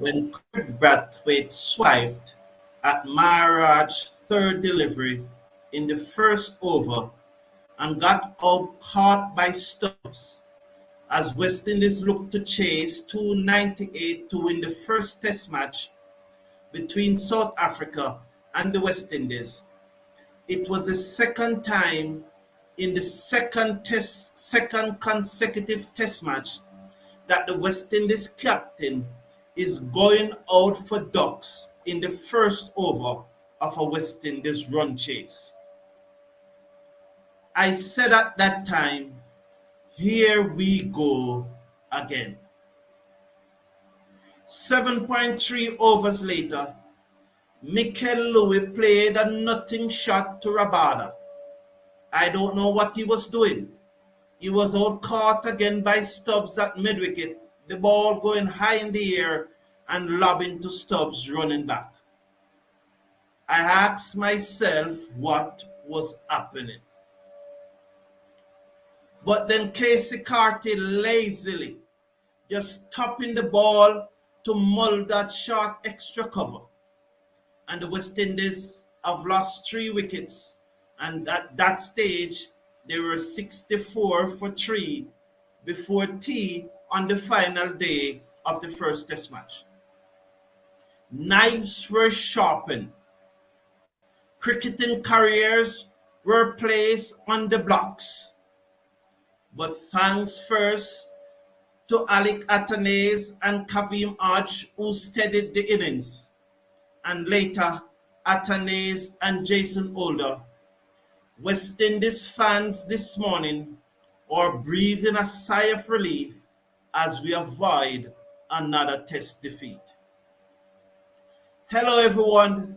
when Brathwaite swiped at Maharaj's third delivery in the first over and got out caught by Stubbs as West Indies looked to chase 298 to win the first Test match between South Africa and the West Indies. It was the second time in the second consecutive Test match that the West Indies captain is going out for ducks in the first over of a West Indies run chase. I said at that time, here we go again. 7.3 overs later, Mikyle played a nothing shot to Rabada. I don't know what he was doing. He was out caught again by Stubbs at mid-wicket, the ball going high in the air and lobbing to Stubbs running back. I asked myself what was happening. But then Keacy Carty lazily just topping the ball to mull that short extra cover. And the West Indies have lost 3 wickets. And at that stage, they were 64 for 3 before tea on the final day of the first Test match. Knives were sharpened. Cricketing careers were placed on the blocks. But thanks first to Alick, Athanaze and Kavem Hodge who steadied the innings. And later, Athanaze and Jason Older. West Indies fans this morning are breathing a sigh of relief as we avoid another Test defeat. Hello everyone,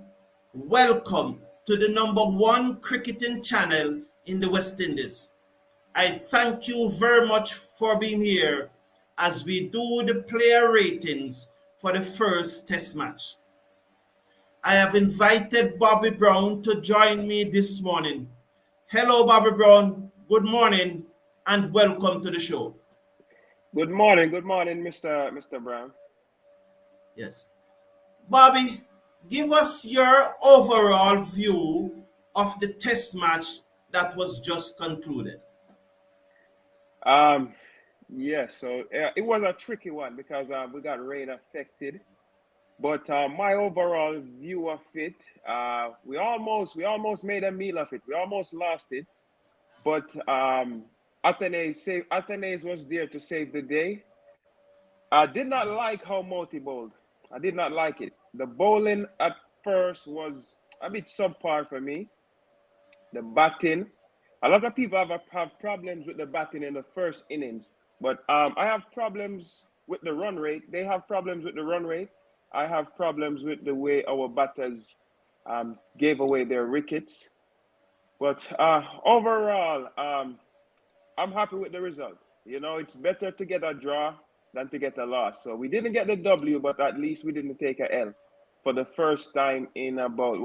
welcome to the #1 cricketing channel in the West Indies. I thank you very much for being here as we do the player ratings for the first Test match. I have invited Bobby Brown to join me this morning. Hello, Bobby Brown. Good morning and welcome to the show. Good morning, Mr. Brown. Yes. Bobby, give us your overall view of the Test match that was just concluded. It was a tricky one because we got rain affected. But my overall view of it, we almost made a meal of it. We almost lost it. But Athanaze was there to save the day. I did not like how Motie bowled. I did not like it. The bowling at first was a bit subpar for me. The batting, a lot of people have problems with the batting in the first innings. But I have problems with the run rate. They have problems with the run rate. I have problems with the way our batters gave away their wickets. But overall, I'm happy with the result. You know, it's better to get a draw than to get a loss. So we didn't get the W, but at least we didn't take a L for the first time in about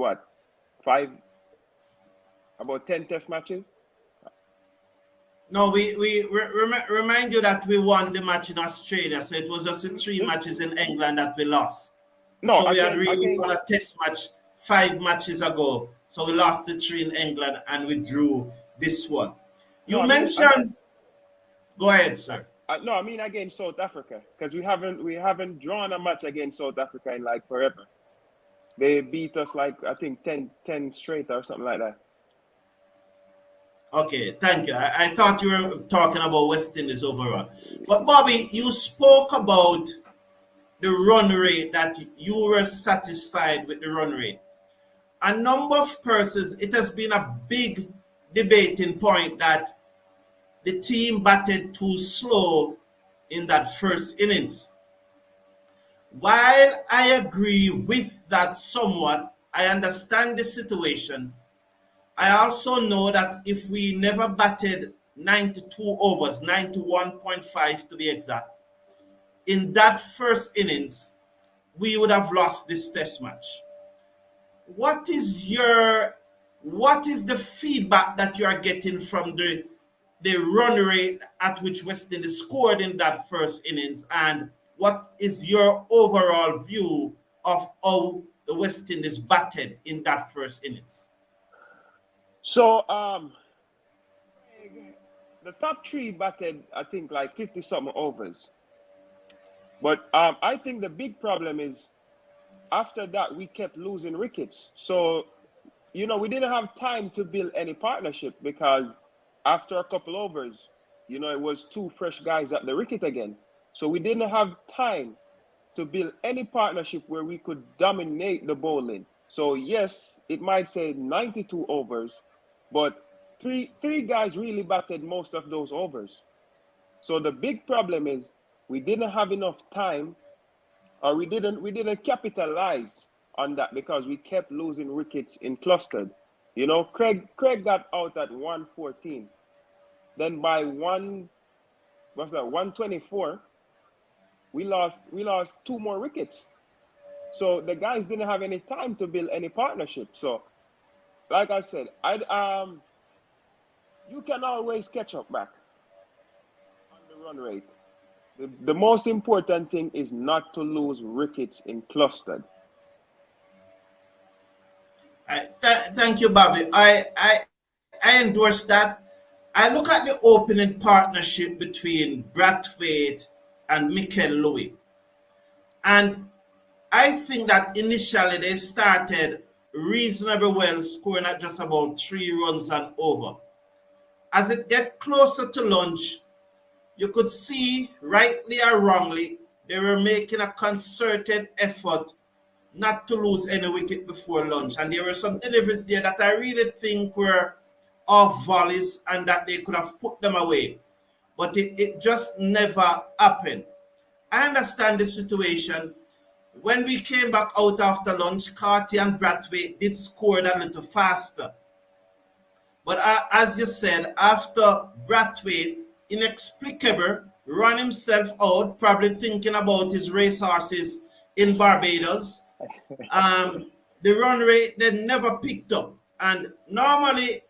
10 Test matches. No, we remind you that we won the match in Australia, so it was just the 3 matches in England that we lost. No, so we had really won a Test match 5 matches ago. So we lost the 3 in England and we drew this one. You mentioned. Go ahead, sir. I mean against South Africa, because we haven't drawn a match against South Africa in like forever. They beat us like I think 10 straight or something like that. Okay, thank you. I thought you were talking about West Indies overall. But Bobby, you spoke about the run rate, that you were satisfied with the run rate. A number of persons, it has been a big debating point that the team batted too slow in that first innings. While I agree with that somewhat, I understand the situation. I also know that if we never batted 92 overs, 91.5 to be exact, in that first innings, we would have lost this Test match. What is the feedback that you are getting from the run rate at which West Indies scored in that first innings, and what is your overall view of how the West Indies batted in that first innings? So the top three batted, I think, like 50-something overs. But I think the big problem is after that, we kept losing wickets. So, we didn't have time to build any partnership because after a couple overs, it was two fresh guys at the wicket again. So we didn't have time to build any partnership where we could dominate the bowling. So yes, it might say 92 overs, but three guys really batted most of those overs. So the big problem is we didn't have enough time, or we didn't capitalize on that because we kept losing wickets in clustered. Kraigg got out at 114. Then by 124, we lost two more wickets. So the guys didn't have any time to build any partnership. So, like I said, you can always catch up back on the run rate. The most important thing is not to lose wickets in clustered. Thank you, Bobby. I endorse that. I look at the opening partnership between Brathwaite and Mikyle, and I think that initially they started reasonably well, scoring at just about 3 runs and over. As it get closer to lunch, you could see, rightly or wrongly, they were making a concerted effort not to lose any wicket before lunch. And there were some deliveries there that I really think were off volleys and that they could have put them away. But it just never happened. I understand the situation. When we came back out after lunch, Carty and Brathwaite did score a little faster. But as you said, after Brathwaite, inexplicable, ran himself out, probably thinking about his racehorses in Barbados. The run rate then never picked up. And normally,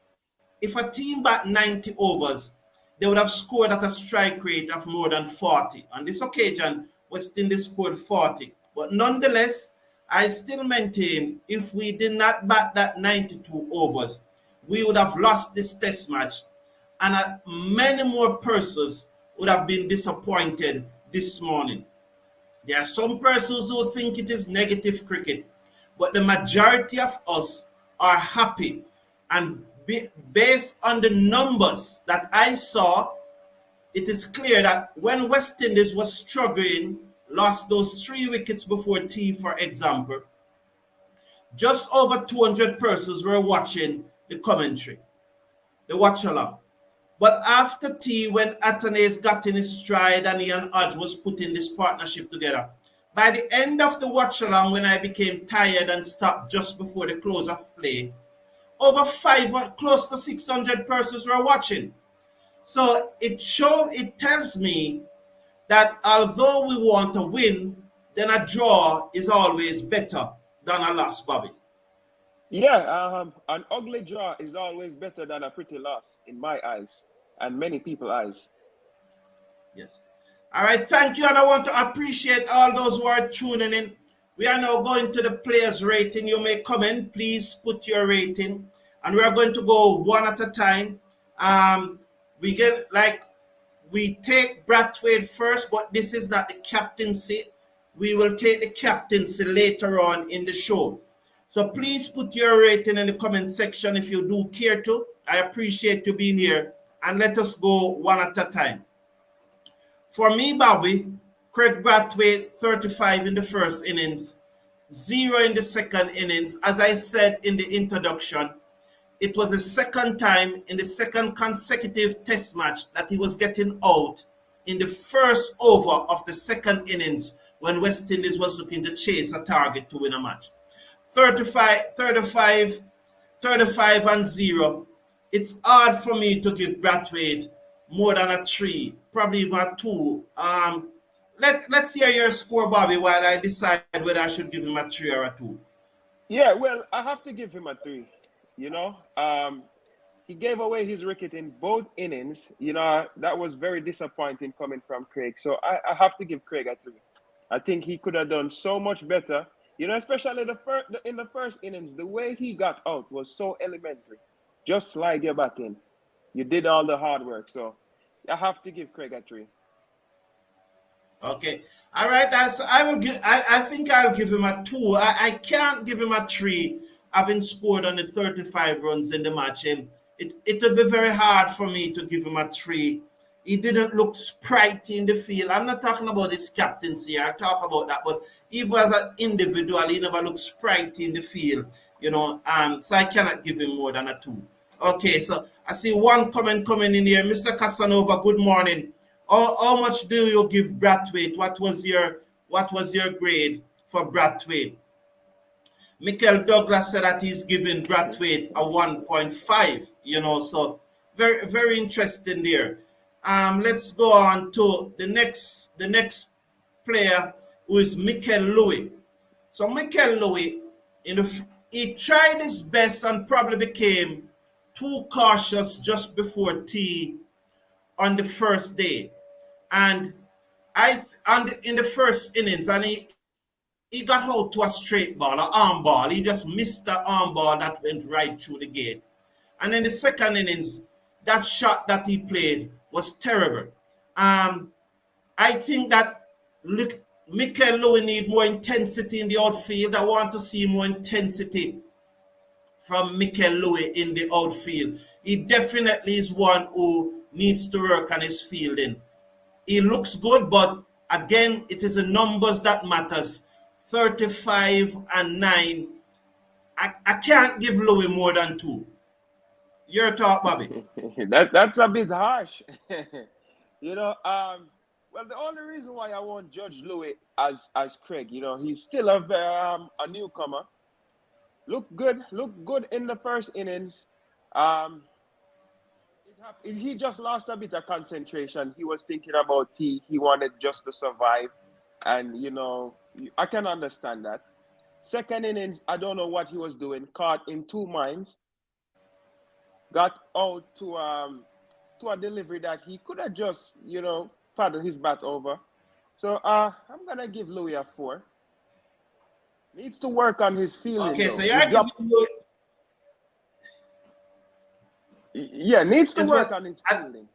if a team bat 90 overs, they would have scored at a strike rate of more than 40. On this occasion, West Indies scored 40. But nonetheless, I still maintain if we did not bat that 92 overs, we would have lost this test match, and many more persons would have been disappointed this morning. There are some persons who think it is negative cricket, but the majority of us are happy. And based on the numbers that I saw, it is clear that when West Indies was struggling, lost those 3 wickets before tea, for example, just over 200 persons were watching the commentary, the watch along. But after tea, when Athanaze got in his stride and he and Hodge was putting this partnership together, by the end of the watch along, when I became tired and stopped just before the close of play, over close to 600 persons were watching. So it tells me that although we want to win, then a draw is always better than a loss, Bobby. Yeah, an ugly draw is always better than a pretty loss in my eyes and many people's eyes. Yes. All right, thank you, and I want to appreciate all those who are tuning in. We are now going to the players' rating. You may come in, please put your rating, and we are going to go one at a time. We take Brathwaite first, but this is not the captaincy. We will take the captaincy later on in the show. So please put your rating in the comment section if you do care to. I appreciate you being here, and let us go one at a time. For me, Bobby, Kraigg Brathwaite, 35 in the first innings, 0 in the second innings. As I said in the introduction, it was the second time in the second consecutive test match that he was getting out in the first over of the second innings when West Indies was looking to chase a target to win a match. 35 and 0. It's hard for me to give Brathwaite more than a 3, probably even a 2. Let's hear your score, Bobby, while I decide whether I should give him a 3 or a 2. Yeah, well, I have to give him a 3. He gave away his wicket in both innings. That was very disappointing coming from Kraigg. So I have to give Kraigg a 3. I think he could have done so much better. You know, especially in the first innings, the way he got out was so elementary. Just slide your back in. You did all the hard work. So I have to give Kraigg a 3. Okay. All right. I think I'll give him a 2. I can't give him a 3, having scored on the 35 runs in the match. It would be very hard for me to give him a 3. He didn't look sprightly in the field. I'm not talking about his captaincy. I'll talk about that. But even as an individual, he never looked sprightly in the field. You know, so I cannot give him more than a 2. Okay, so I see one comment coming in here. Mr. Casanova, good morning. How much do you give Brathwaite? What was your grade for Brathwaite? Mikyle Douglas said that he's giving Brathwaite a 1.5. You know, so very, very interesting there. Let's go on to the next player, who is Mikyle Louis. So Mikyle Louis, he tried his best and probably became too cautious just before tea on the first day. And in the first innings, and he got out to a straight ball, an arm ball. He just missed the arm ball that went right through the gate. And in the second innings, that shot that he played was terrible. I think that Mikyle Louis need more intensity in the outfield. I want to see more intensity from Mikyle Louis in the outfield. He definitely is one who needs to work on his fielding. He looks good, but again, it is the numbers that matters. 35 and 9. I can't give Louis more than 2. Your thought, Bobby? That's a bit harsh. You know, well, the only reason why I won't judge Louis as Kraigg, you know, he's still a newcomer. Looked good in the first innings. He just lost a bit of concentration. He was thinking about tea. He wanted just to survive. And, you know, I can understand that. Second innings, I don't know what he was doing. Caught in 2 minds. Got out to a delivery that he could have just, you know, paddled his bat over. So I'm going to give Louis a 4. Needs to work on his fielding. Okay, though. so you're giving Louis... Yeah, needs to work on his fielding.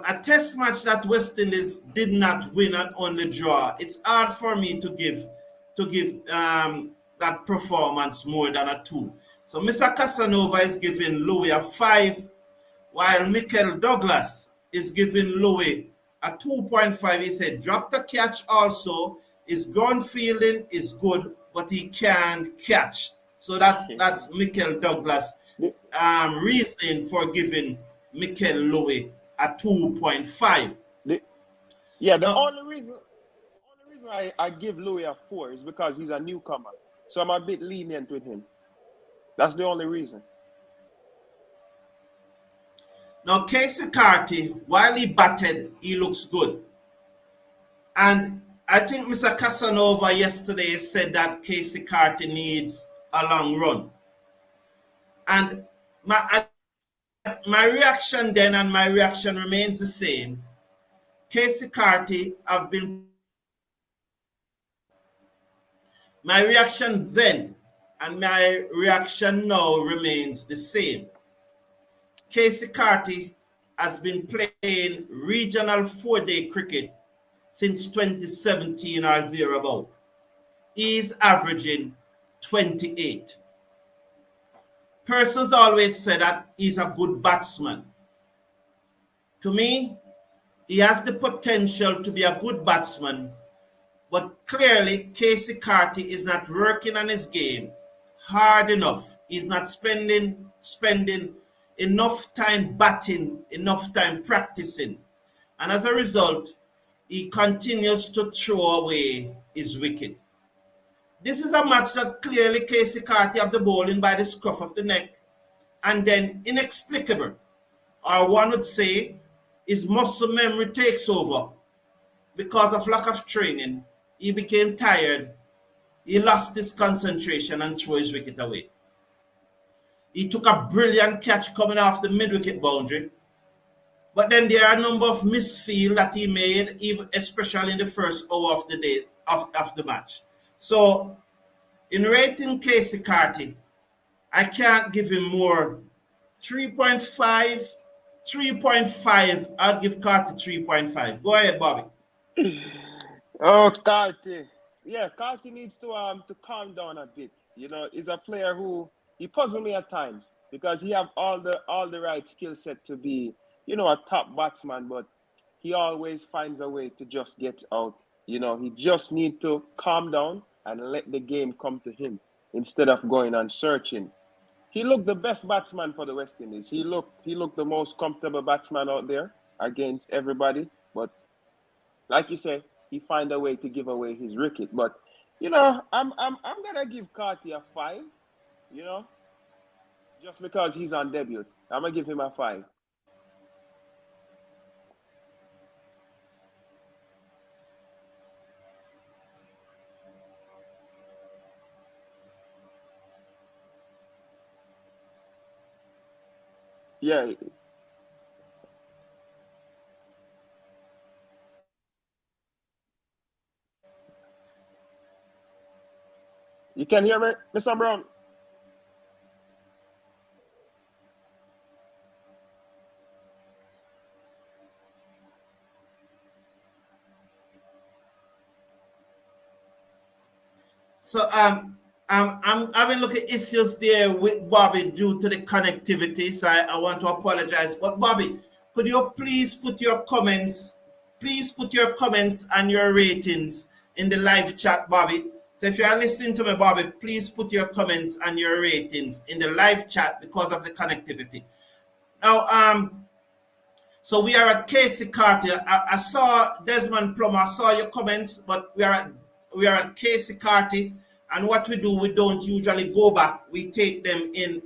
A test match that West Indies did not win and only draw. It's hard for me to give that performance more than a 2. So Mr. Casanova is giving Louis a 5, while Mikyle Douglas is giving Louis a 2.5. He said drop the catch also. His ground fielding is good, but he can't catch. So that's Mikyle Douglas reason for giving Mikyle Louis a 2.5. The only reason I give Louis a 4 is because he's a newcomer. So I'm a bit lenient with him. That's the only reason. Now, Keacy Carty, while he batted, he looks good. And I think Mr. Casanova yesterday said that Keacy Carty needs a long run. And my reaction then and my reaction remains the same. Keacy Carty have been... My reaction then and my reaction now remains the same. Keacy Carty has been playing regional 4-day cricket since 2017 or thereabout. He is averaging 28. Persons always say that he's a good batsman. To me, he has the potential to be a good batsman, but clearly Keacy Carty is not working on his game hard enough. He's not spending enough time batting, enough time practicing. And as a result, he continues to throw away his wicket. This is a match that clearly Keacy Carty have the bowling by the scruff of the neck, and then inexplicable, or one would say his muscle memory takes over. Because of lack of training, he became tired, he lost his concentration and threw his wicket away. He took a brilliant catch coming off the mid-wicket boundary, But then there are a number of misfield that he made, even especially in the first hour of the day of the match. So in rating Keacy Carty, I can't give him more. 3.5, 3.5. I'll give Carty 3.5. Go ahead, Bobby. Oh, Carty. Yeah, Carty needs to calm down a bit. You know, he's a player who he puzzles me at times because he have all the right skill set to be, you know, a top batsman, but he always finds a way to just get out. You know, he just need to calm down and let the game come to him instead of going and searching. He looked the best batsman for the West Indies. He looked the most comfortable batsman out there against everybody. But like you said, he find a way to give away his wicket. But you know, I'm gonna give Carty a 5. You know, just because he's on debut, I'm gonna give him a 5. Yeah. You can hear me, Mr. Brown? So I'm having look at issues there with Bobby due to the connectivity. So I want to apologize. But Bobby, could you please put your comments, and your ratings in the live chat, Bobby. So if you are listening to me, Bobby, please put your comments and your ratings in the live chat because of the connectivity. Now, so we are at Keacy Carty. I saw Desmond Plummer. I saw your comments, but we are at Keacy Carty, and what we do, we don't usually go back. We take them in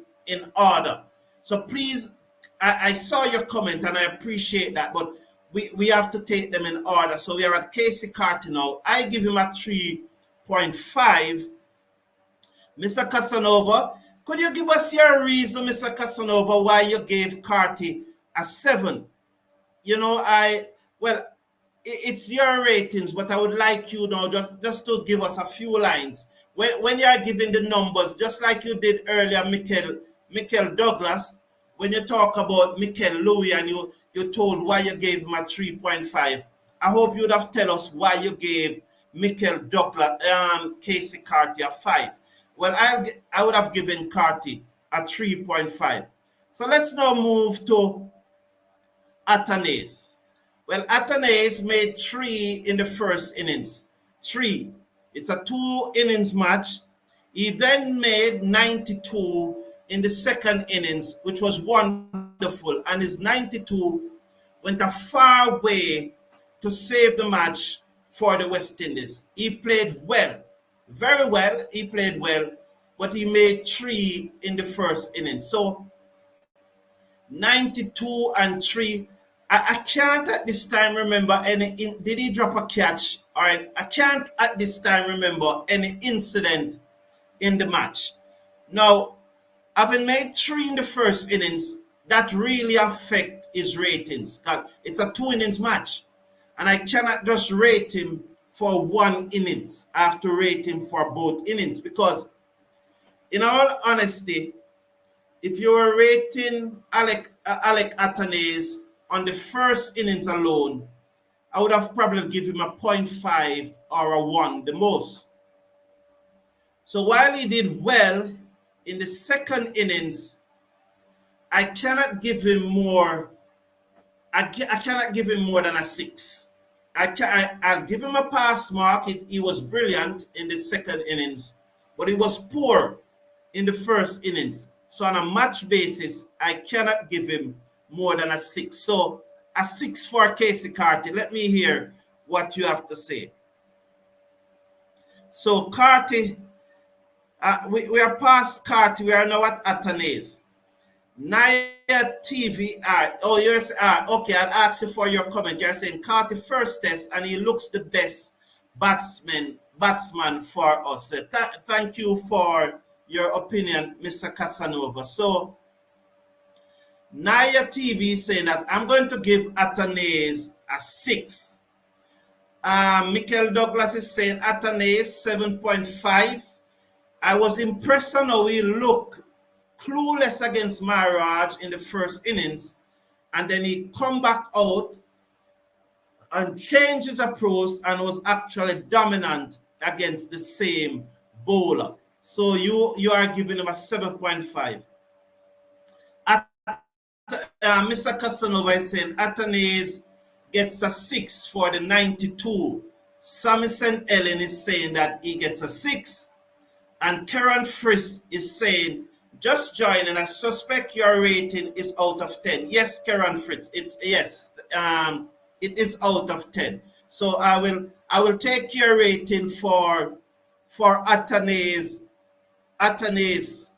order. So please, I saw your comment and I appreciate that, but we have to take them in order. So we are at Keacy Carty now. I give him a 3.5. Mr. Casanova, could you give us your reason, Mr. Casanova, why you gave Carty a 7? You know, it's your ratings, but I would like you now just to give us a few lines. When you are giving the numbers, just like you did earlier, Mikyle Douglas, when you talk about Mikyle Louis and you told why you gave him a 3.5, I hope you would have tell us why you gave Mikyle Douglas, Keacy Carty a 5. Well, I would have given Carty a 3.5. So let's now move to Athanaze. Well, Athanaze made 3 in the first innings. 3. It's a 2 innings match. He then made 92 in the second innings, which was wonderful. And his 92 went a far way to save the match for the West Indies. He played well, very well. He played well, but he made 3 in the first innings. So 92 and 3. I can't at this time remember any. Did he drop a catch? Or I can't at this time remember any incident in the match. Now, having made 3 in the first innings, that really affect his ratings. It's a 2 innings match, and I cannot just rate him for 1 innings. I have to rate him for both innings because, in all honesty, if you were rating Alick Athanaze on the first innings alone, I would have probably given him a 0.5 or a 1 the most. So while he did well in the second innings, I cannot give him more. I cannot give him more than a 6. I'll give him a pass mark. He was brilliant in the second innings, but he was poor in the first innings. So on a match basis, I cannot give him more than a 6. So a 6 for Keacy Carty. Let me hear what you have to say. So Carty, we are past Carty. We are now at Athanaze. Naya TVR. Oh, yes. Okay, I'll ask you for your comment. You're saying Carty first test, and he looks the best batsman for us. Thank you for your opinion, Mr. Casanova. So Naya TV saying that I'm going to give Athanaze a 6. Mikyle Douglas is saying Athanaze 7.5. I was impressed on how he looked clueless against Maharaj in the first innings, and then he come back out and changed his approach and was actually dominant against the same bowler. So you are giving him a 7.5. Mr. Casanova is saying Athanaze gets a 6 for the 92. Samison Ellen is saying that he gets a 6. And Karen Frisk is saying, just join, and I suspect your rating is out of 10. Yes, Karen Fritz, it is out of 10. So I will take your rating for Athanaze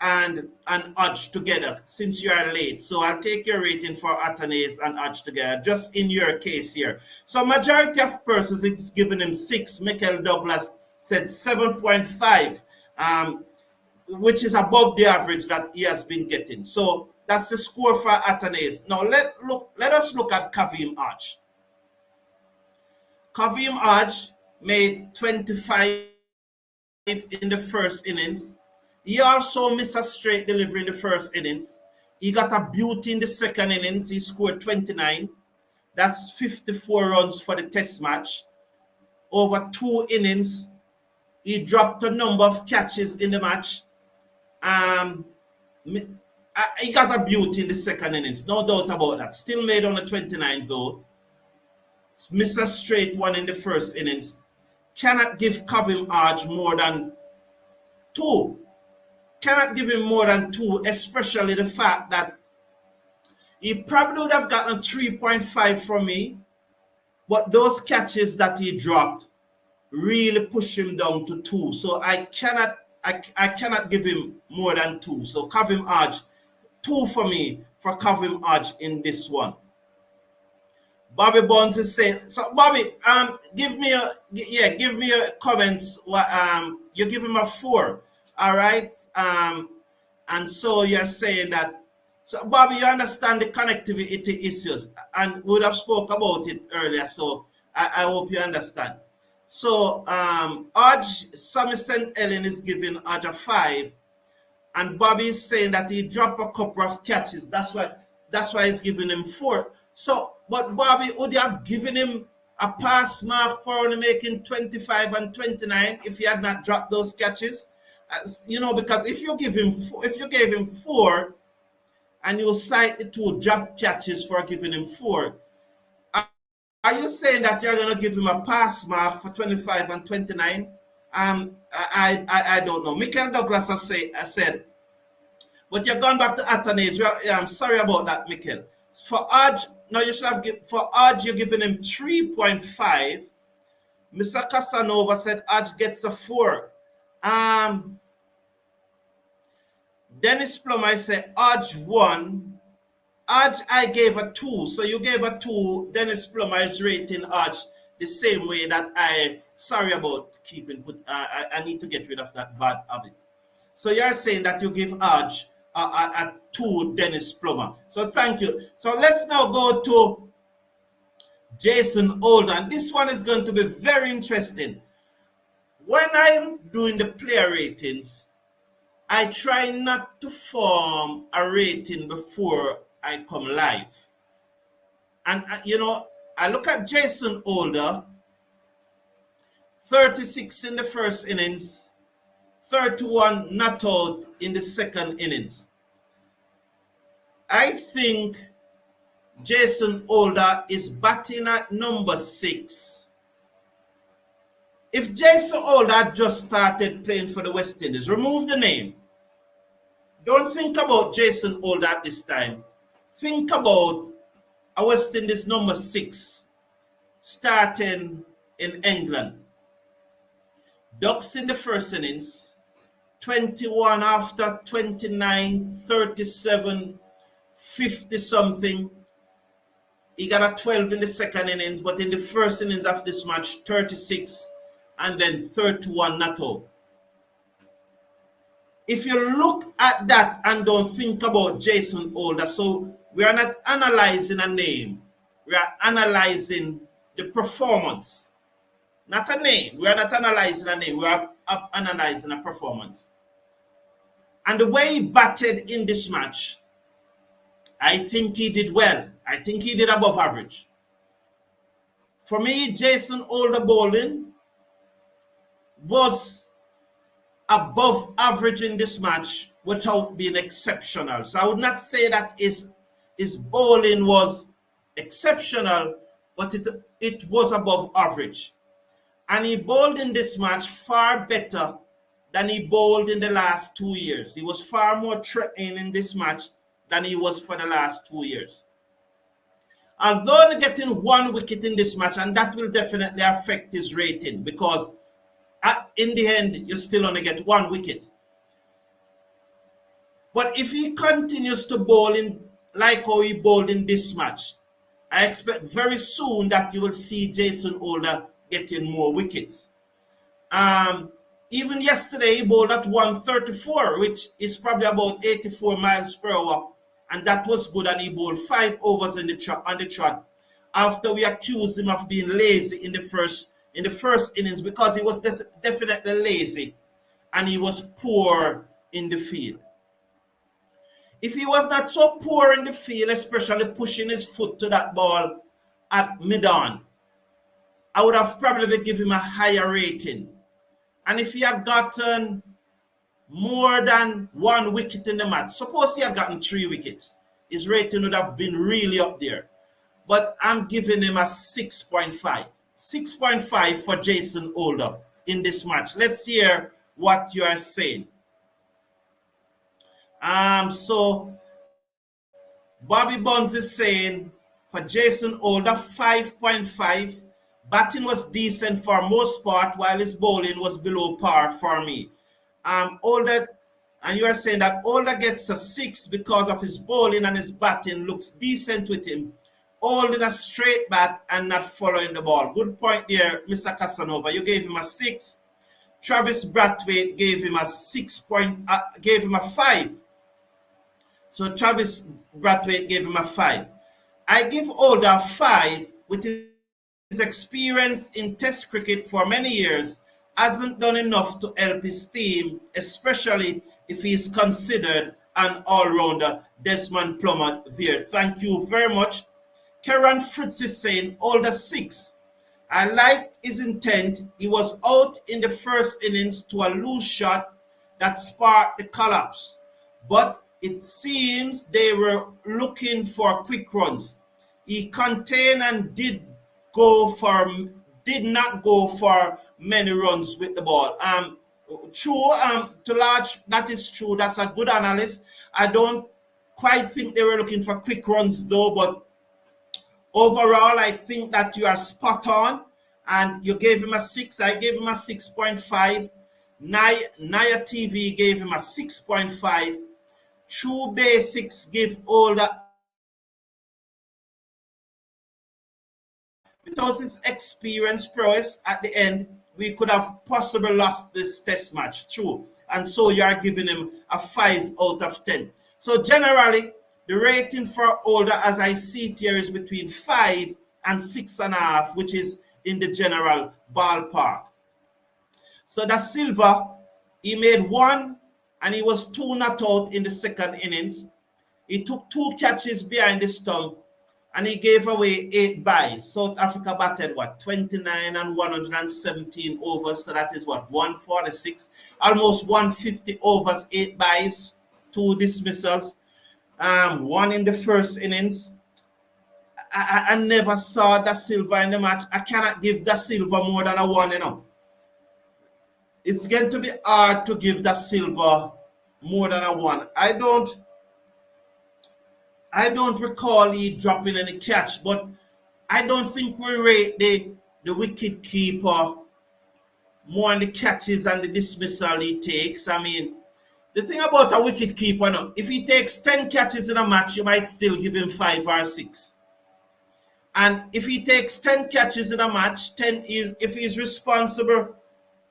and Hodge together, since you are late. So I'll take your rating for Athanaze and Hodge together, just in your case here. So majority of persons it's given him 6. Mikyle Douglas said 7.5. Which is above the average that he has been getting. So that's the score for Athanaze. Now let us look at Kavem Hodge. Kavem Hodge made 25 in the first innings. He also missed a straight delivery in the first innings. He got a beauty in the second innings. He scored 29. That's 54 runs for the test match. Over 2 innings, he dropped a number of catches in the match. He got a beauty in the second innings, no doubt about that. Still made on the 29 though. Missed a straight one in the first innings. Cannot give Kavem Hodge more than 2. Cannot give him more than 2, especially the fact that he probably would have gotten a 3.5 from me, but those catches that he dropped really push him down to 2. So I cannot give him more than 2. So Kavem Hodge, 2 for me for Kavem Hodge in this one. Bobby Bonds is saying, so Bobby, give me a comments. You give him a 4, all right? And so you're saying that. So Bobby, you understand the connectivity issues, and we would have spoke about it earlier. So I hope you understand. So Hodge, Samison Ellen is giving Hodge a 5, and Bobby is saying that he dropped a couple of catches. That's why he's giving him 4. So, but Bobby, would you have given him a pass mark for only making 25 and 29 if he had not dropped those catches? Because if you gave him 4, and you cite the 2 drop catches for giving him 4. Are you saying that you're going to give him a pass mark for 25 and 29? I don't know. Mikyle Douglas has said, but you're going back to Athanaze. I'm sorry about that, Mikyle. For Hodge, no, you should have for Hodge, you're giving him 3.5. Mr. Casanova said Hodge gets a 4. Dennis Plummer said Hodge 1. Hodge, I gave a 2. So you gave a 2. Dennis Plummer is rating Hodge the same way that sorry about keeping, I need to get rid of that bad habit. So you're saying that you give Hodge a 2, Dennis Plummer. So thank you. So let's now go to Jason Older. This one is going to be very interesting. When I'm doing the player ratings, I try not to form a rating before I come live. And, I look at Jason Older, 36 in the first innings, 31 not out in the second innings. I think Jason Older is batting at number 6. If Jason Older just started playing for the West Indies, remove the name. Don't think about Jason Older at this time. Think about a West Indies number 6 starting in England. Ducks in the first innings, 21 after 29, 37, 50 something. He got a 12 in the second innings, but in the first innings of this match, 36 and then 31 not out. If you look at that and don't think about Jason Older, so We are not analyzing a name. We are analyzing the performance. Not a name. We are not analyzing a name. We are analyzing a performance. And the way he batted in this match, I think he did well. I think he did above average. For me, Jason Older bowling was above average in this match without being exceptional. So I would not say that his bowling was exceptional, but it was above average. And he bowled in this match far better than he bowled in the last 2 years. He was far more threatening in this match than he was for the last 2 years. Although getting 1 wicket in this match, and that will definitely affect his rating, because in the end, you still only get 1 wicket. But if he continues to bowl in like how he bowled in this match, I expect very soon that you will see Jason Older getting more wickets. Even yesterday, he bowled at 134, which is probably about 84 miles per hour. And that was good, and he bowled 5 overs on the trot after we accused him of being lazy in the first innings, because he was definitely lazy and he was poor in the field. If he was not so poor in the field, especially pushing his foot to that ball at mid-on, I would have probably given him a higher rating. And if he had gotten more than 1 wicket in the match, suppose he had gotten 3 wickets, his rating would have been really up there. But I'm giving him a 6.5. 6.5 for Jason Older in this match. Let's hear what you are saying. So Bobby Buns is saying for Jason Older, 5.5. Batting was decent for most part, while his bowling was below par for me. Older, and you are saying that Older gets a 6 because of his bowling, and his batting looks decent with him, holding a straight bat and not following the ball. Good point there, Mr. Casanova. You gave him a 6. Travis Brathwaite gave him a 5. So Travis Brathwaite gave him a 5. I give Older a 5 with his experience in Test cricket for many years. Hasn't done enough to help his team, especially if he is considered an all-rounder. Desmond Plummer there. Thank you very much. Karen Fritz is saying Older 6. I liked his intent. He was out in the first innings to a loose shot that sparked the collapse. But it seems they were looking for quick runs. He contained and did not go for many runs with the ball. True, to large, that is true. That's a good analysis. I don't quite think they were looking for quick runs though, but overall, I think that you are spot on, and you gave him a 6. I gave him a 6.5. Naya TV gave him a 6.5. True Basics give Older. Without his experience prowess at the end, we could have possibly lost this test match. True. And so you are giving him a 5 out of 10. So generally, the rating for Older, as I see it here, is between 5 and 6.5, which is in the general ballpark. So Da Silva, he made 1 and he was 2 not out in the second innings. He took 2 catches behind the stump and he gave away 8 byes. South Africa batted 29 and 117 overs. So that is 146, almost 150 overs, 8 byes, 2 dismissals. 1 in the first innings. I never saw Da Silva in the match. I cannot give Da Silva more than a 1, It's going to be hard to give Da Silva more than a 1. I don't recall he dropping any catch, but I don't think we rate the wicket keeper more on the catches and the dismissal he takes. I mean, the thing about a wicket keeper, if he takes 10 catches in a match, you might still give him 5 or 6. And if he takes 10 catches in a match, if he's responsible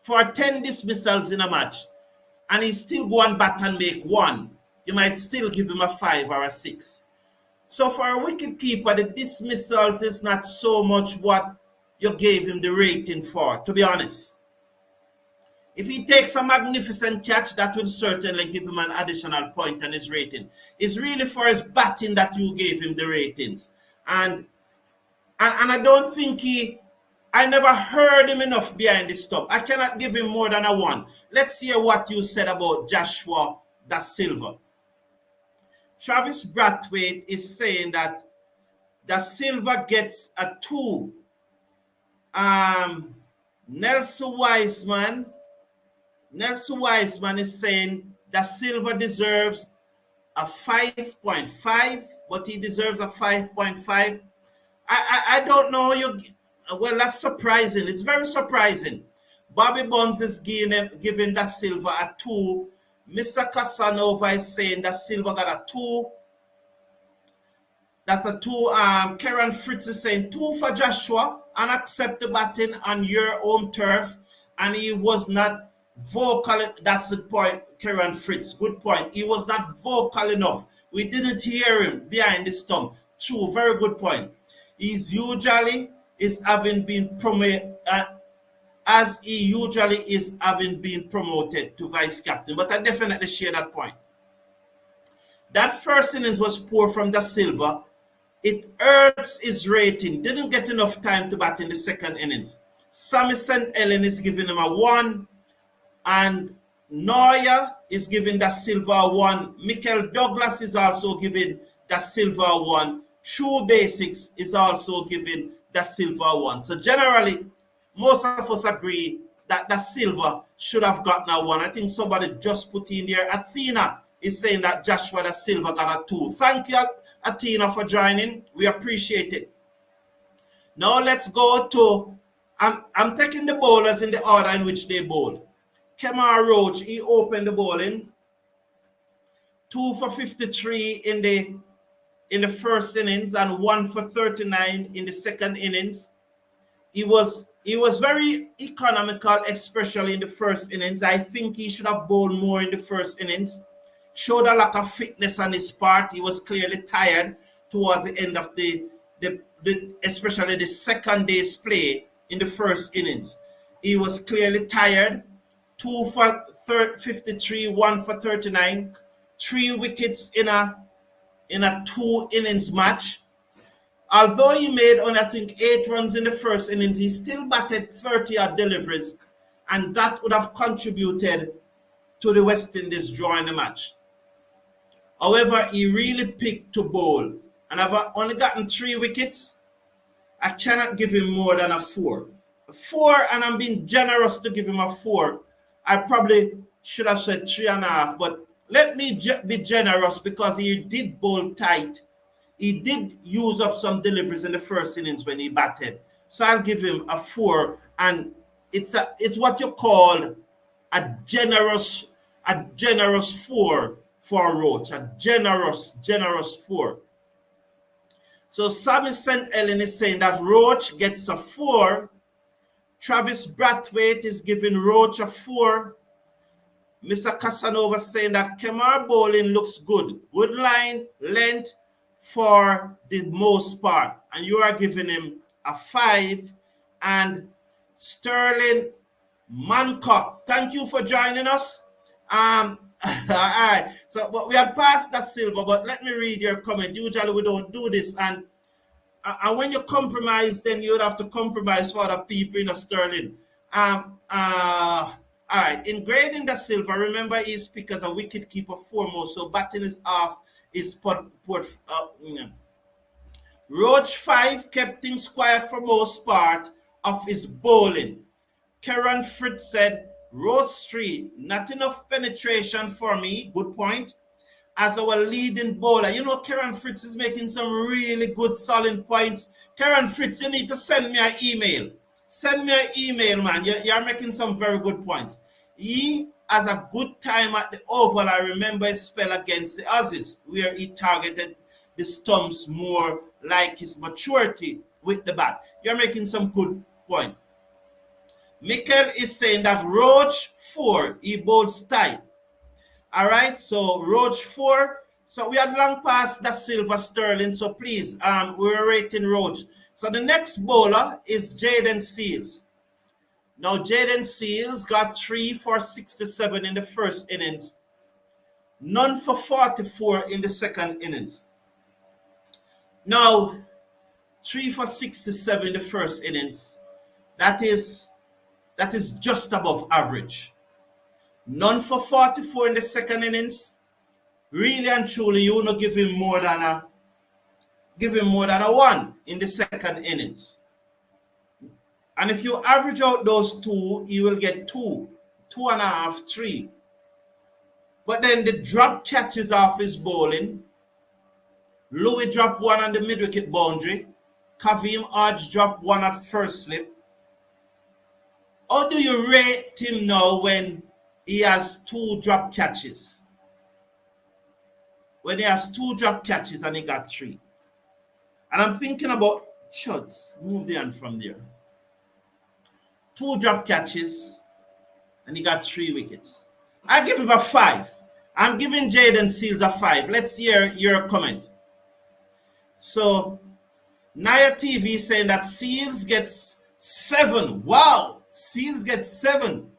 for 10 dismissals in a match, and he still go and bat and make 1, you might still give him a 5 or a 6. So for a wicket keeper, the dismissals is not so much what you gave him the rating for, to be honest. If he takes a magnificent catch, that will certainly give him an additional point on his rating. It's really for his batting that you gave him the ratings. And I don't think I never heard him enough behind the stop. I cannot give him more than a 1. Let's hear what you said about Joshua da Silva. Travis Brathwaite is saying that da Silva gets a 2. Nelson Wiseman is saying da Silva deserves a 5.5, but he deserves a 5.5. I don't know. Well, that's surprising. It's very surprising. Bobby Bonds is giving da Silva a 2. Mr. Casanova is saying da Silva got a 2. That's a 2. Karen Fritz is saying 2 for Joshua. Unacceptable batting on your home turf. And he was not vocal. That's the point, Karen Fritz. Good point. He was not vocal enough. We didn't hear him behind the stump. True, very good point. He's usually is having been promoted, as he usually is having been promoted to vice captain. But I definitely share that point. That first innings was poor from da Silva. It hurts his rating. Didn't get enough time to bat in the second innings. Sammy St. Ellen is giving him a 1. And Neuer is giving da Silva a 1. Mikyle Douglas is also giving da Silva a 1. True Basics is also giving da Silva a 1. So generally, most of us agree that da Silva should have gotten a 1. I think somebody just put in there. Athena is saying that Joshua da Silva got a 2. Thank you, Athena, for joining. We appreciate it. Now let's go to, I'm taking the bowlers in the order in which they bowled. Kemar Roach, he opened the bowling. 2 for 53 in the first innings and 1 for 39 in the second innings. He was very economical, especially in the first innings. I think he should have bowled more in the first innings. Showed a lack of fitness on his part. He was clearly tired towards the end of the especially the second day's play in the first innings. He was clearly tired. 2 for 53, 1 for 39, 3 wickets in a 2 innings match. Although he made only, I think, 8 runs in the first innings, he still batted 30-odd deliveries, and that would have contributed to the West Indies drawing the match. However, he really picked to bowl, and I've only gotten 3 wickets. I cannot give him more than a 4. 4, and I'm being generous to give him a 4. I probably should have said 3.5, but let me be generous because he did bowl tight. He did use up some deliveries in the first innings when he batted. So I'll give him a 4, and it's what you call a generous 4 for Roach. A generous 4. So Sammy St. Ellen is saying that Roach gets a 4. Travis Brathwaite is giving Roach a 4. Mr. Casanova saying that Kemar bowling looks good. Good line, length for the most part. And you are giving him a 5. And Sterling Mancock, thank you for joining us. All right. So but we have passed da Silva, but let me read your comment. Usually we don't do this. And when you compromise, then you would have to compromise for other people in a Sterling. All right. In grading da Silva, remember he's picked as a wicket keeper foremost, so batting is off his Roach 5 kept things quiet for most part of his bowling. Karen Fritz said, Roach 3, not enough penetration for me. Good point. As our leading bowler. You know, Karen Fritz is making some really good, solid points. Karen Fritz, you need to send me an email. Send me an email, man. You're making some very good points. He has a good time at the Oval. I remember his spell against the Aussies, where he targeted the stumps more like his maturity with the bat. You're making some good point. Mikyle is saying that Roach 4, he bowls tight. All right, so Roach 4, So we had long past the Silva Sterling. So please, we're rating Roach. So the next bowler is Jayden Seals. Now Jayden Seals got 3 for 67 in the first innings. None for 44 in the second innings. Now, 3 for 67 in the first innings. That is just above average. None for 44 in the second innings. Really and truly, you will not give him more than a 1 in the second innings. And if you average out those two, you will get 2, 2.5, 3. But then the drop catches off his bowling. Louis dropped 1 on the mid-wicket boundary. Kavem Hodge dropped 1 at first slip. How do you rate him now when he has 2 drop catches? When he has 2 drop catches and he got 3. And I'm thinking about Chuds. Move the hand from there. 2 drop catches and he got 3 wickets. I give him a 5. I'm giving Jayden Seals a 5. Let's hear your comment. So, Naya TV saying that Seals gets 7. Wow! Seals gets 7.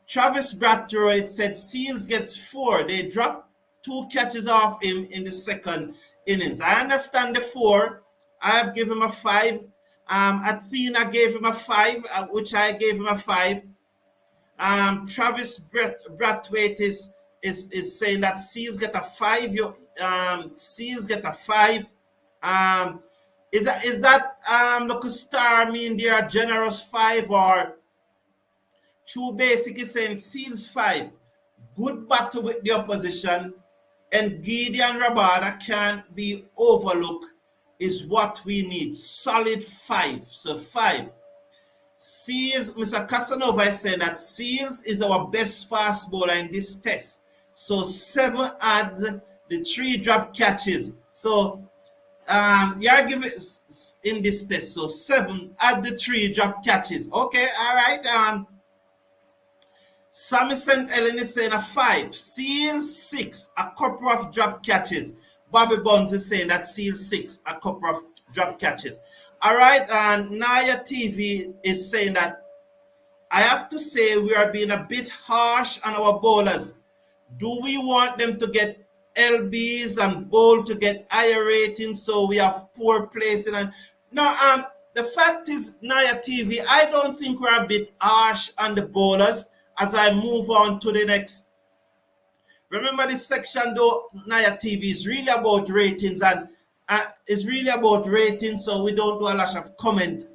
Travis Brathwaite said Seals gets 4. They dropped 2 catches off him in the second innings. I understand the 4. I have given him a 5. Athena gave him a 5, which I gave him a 5. Travis Brathwaite is saying that Seals get a 5. Seals get a 5. Is that look a star mean they are generous 5 or True basically saying Seals 5, good battle with the opposition, and Gideon Rabada can't be overlooked is what we need. Solid 5. So 5. Seals, Mr. Casanova is saying that Seals is our best fast bowler in this test. So 7 adds the 3 drop catches. So you're giving in this test. So 7 add the 3 drop catches. Okay, all right. Sammy St. Ellen is saying a 5. Seals 6, a couple of drop catches. Bobby Buns is saying that Seals 6, a couple of drop catches. All right, and Naya TV is saying that I have to say we are being a bit harsh on our bowlers. Do we want them to get LBs and bowl to get higher ratings so we have poor placing? And no, the fact is, Naya TV, I don't think we're a bit harsh on the bowlers as I move on to the next. Remember this section though, Naya TV is really about ratings and it's really about ratings, so we don't do a lot of comment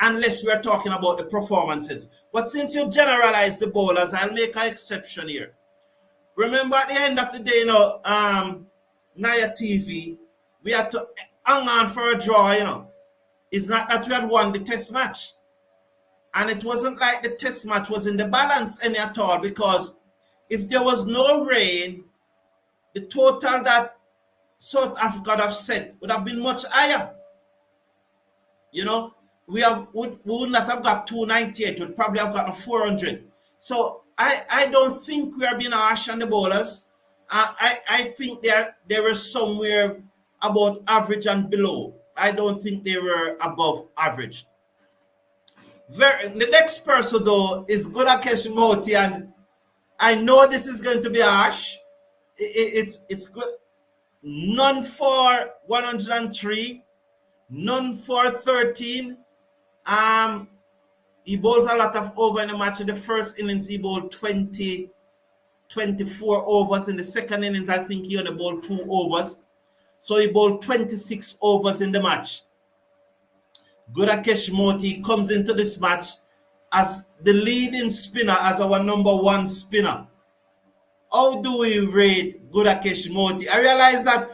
unless we're talking about the performances. But since you generalize the bowlers, I'll make an exception here. Remember at the end of the day, Naya TV, we had to hang on for a draw, It's not that we had won the test match. And it wasn't like the test match was in the balance any at all, because if there was no rain, the total that South Africa would have set would have been much higher. We would not have got 298, we'd probably have gotten 400. So I don't think we are being harsh on the bowlers. I think they were somewhere about average and below. I don't think they were above average. The next person though is Gudakesh Motie, and I know this is going to be harsh. It's good. None for 103, none for 13. He bowls a lot of over in the match. In the first innings, he bowled 24 overs. In the second innings, I think he only bowled 2 overs. So he bowled 26 overs in the match. Gudakesh Motie comes into this match as the leading spinner, as our number 1 spinner. How do we rate Gudakesh Motie? I realize that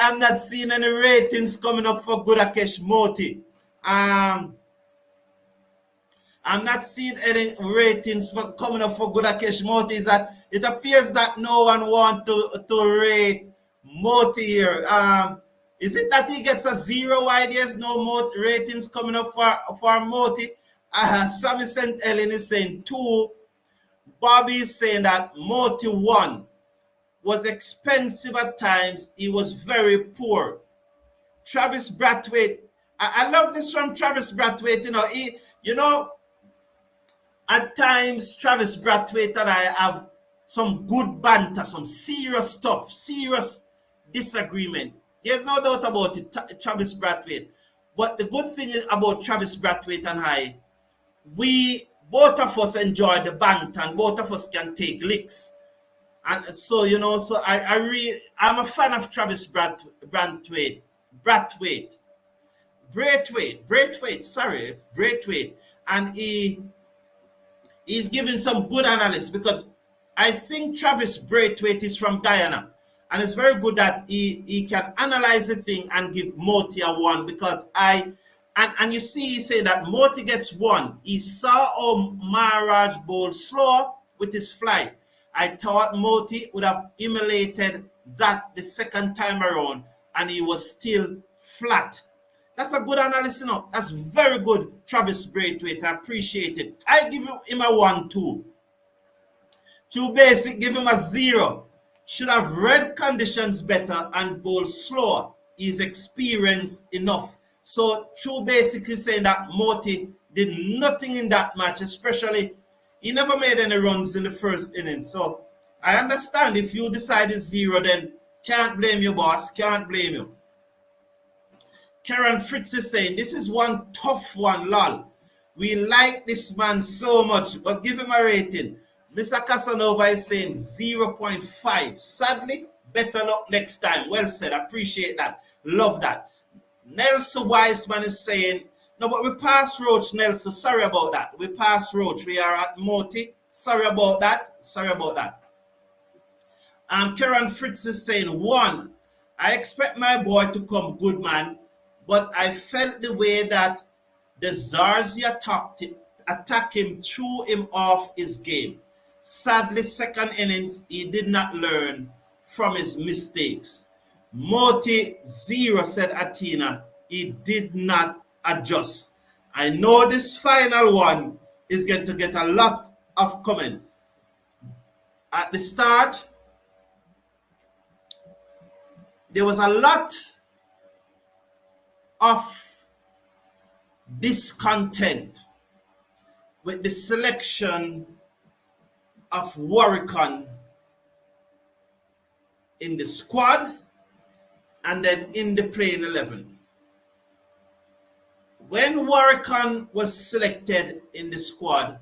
I'm not seeing any ratings coming up for Gudakesh Motie. I'm not seeing any ratings coming up for Gudakesh Motie. Is that it appears that no one wants to rate Motie here. Is it that he gets a 0? Why there's no ratings coming up for Motie? Sammy St. Ellen is saying 2. Bobby is saying that Motie 1. was expensive at times. He was very poor. Travis Brathwaite, I love this from Travis Brathwaite. At times Travis Brathwaite and I have some good banter, some serious stuff, serious disagreement. There's no doubt about it, Travis Brathwaite. But the good thing about Travis Brathwaite and I, we both of us enjoy the banter and both of us can take licks. And so, I'm a fan of Travis Brathwaite. And he's giving some good analysis because I think Travis Brathwaite is from Guyana. And it's very good that he can analyze the thing and give Motie a 1 because and you see he say that Motie gets 1. He saw how Maharaj bowled slow with his flight. I thought Motie would have emulated that the second time around and he was still flat. That's a good analysis. That's very good, Travis Brathwaite. I appreciate it. I give him a 1 too. Too basic, give him a 0. Should have read conditions better and bowl slower. He's experienced enough. So True basically saying that Motie did nothing in that match, especially he never made any runs in the first inning. So I understand if you decide it's 0, then can't blame you, boss. Can't blame you. Karen Fritz is saying, this is one tough one, lol. We like this man so much, but give him a rating. Mr. Casanova is saying 0.5. Sadly, better luck next time. Well said. Appreciate that. Love that. Nelson Wiseman is saying, no, but we passed Roach, Nelson. Sorry about that. We passed Roach. We are at Motie. Sorry about that. Karen Fritz is saying, 1. I expect my boy to come good, man. But I felt the way that the Zorzi attack him threw him off his game. Sadly, second innings, he did not learn from his mistakes. Motie 0, said Athena. He did not adjust. I know this final one is going to get a lot of comment. At the start, there was a lot of discontent with the selection of Warrican in the squad and then in the playing 11. When Warrican was selected in the squad,